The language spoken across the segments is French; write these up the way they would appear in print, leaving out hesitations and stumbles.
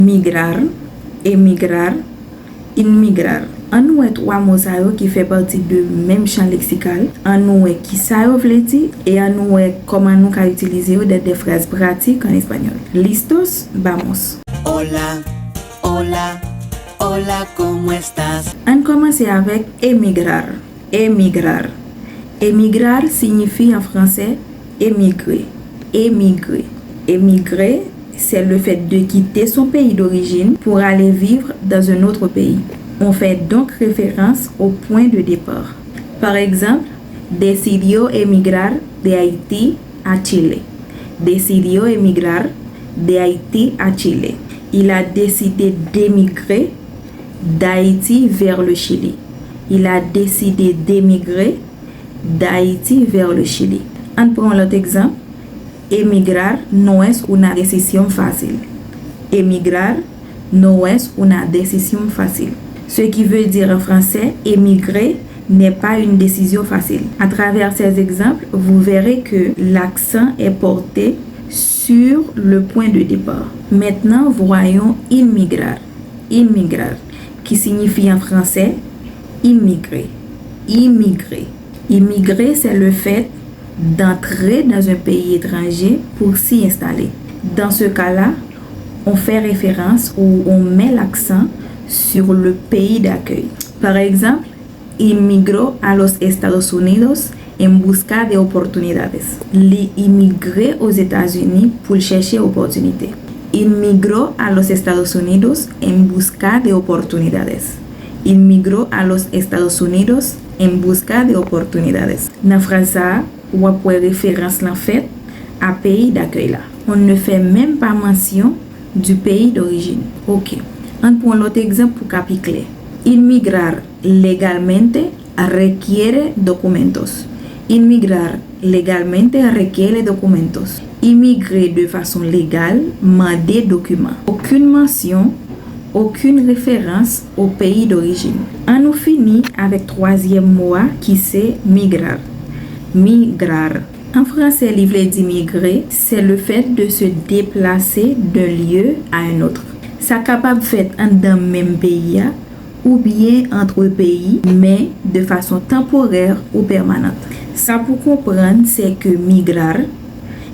Migrar, émigrar, immigrar. An nou e 3 mots sa yo qui fait partie de même champ lexical. An nou e qui sa yo vle di et an nou e comment nous ka utiliser yo des phrases pratiques en espagnol. Listos, vamos. Hola, hola, hola, ¿cómo estás? On commence avec émigrar. Émigrar. Émigrar signifie en français émigrer. Émigrer. Émigrer, c'est le fait de quitter son pays d'origine pour aller vivre dans un autre pays. On fait donc référence au point de départ. Par exemple, decidió emigrar de Haití a Chile. Decidió emigrar de Haití a Chile. Il a décidé d'émigrer d'Haïti vers le Chili. Il a décidé d'émigrer d'Haïti vers le Chili. On prend l'autre exemple. Emigrar no es una decisión fácil. Emigrar no es una decisión fácil. Ce qui veut dire en français, émigrer n'est pas une décision facile. À travers ces exemples, vous verrez que l'accent est porté sur le point de départ. Maintenant, voyons immigrar. Immigrar, qui signifie en français immigrer. Immigrer. Immigrer, c'est le fait d'entrer dans un pays étranger pour s'y installer. Dans ce cas-là, on fait référence ou on met l'accent sur le pays d'accueil. Par exemple, inmigró a los Estados Unidos en busca de oportunidades. Il immigré aux États-Unis pour chercher opportunité. Inmigró a los Estados Unidos en busca de oportunidades. Inmigró a los Estados Unidos en busca de oportunidades. Dans phrase ça, ou après référence en fait à pays d'accueil là. On ne fait même pas mention du pays d'origine. Ok. On prend l'autre exemple pour capir. Inmigrar legalmente requiere documentos. Inmigrar legalmente requiere documentos. Immigrer de façon légale demande des documents. Aucune mention, aucune référence au pays d'origine. On nous finit avec troisième mot qui c'est migrar. Migrar. En français, il veut dire migrer, c'est le fait de se déplacer d'un lieu à un autre. Ça capable fait dans le même pays ou bien entre pays, mais de façon temporaire ou permanente. Ça pour comprendre, c'est que migrar,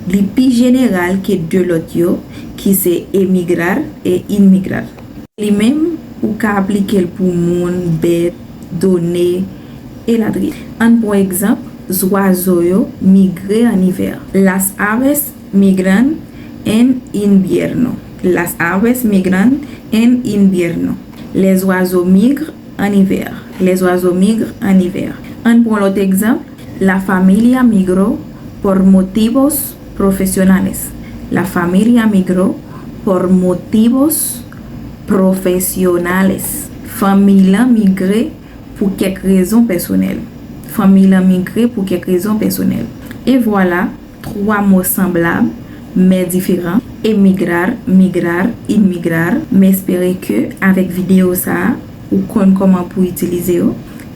le plus général que de l'autre qui c'est émigrar et immigrar. Les mêmes ou qu'à appliquer pour monde, bête, données et la vie. Par exemple, oiseaux migrer en hiver. Las aves migran en invierno. Las aves migran en invierno. Les oiseaux migrent en hiver. Les oiseaux migrent en hiver. Un pour l'autre exemple, la familia migró por motivos profesionales. La familia migró por motivos profesionales. Familia migré pour quelques raisons personnelles. Famille a migré pour quelques raisons personnelles. Et voilà, 3 mots semblables, mais différents. Émigrar, migrar, immigrar. Mais espérez que avec vidéo ça, ou comment pour utiliser.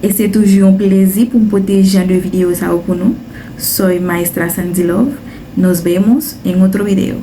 Et c'est toujours un plaisir pour me protéger de vidéo ça pour nous. Soy Maestra Sandy Love. Nos vemos en otro video.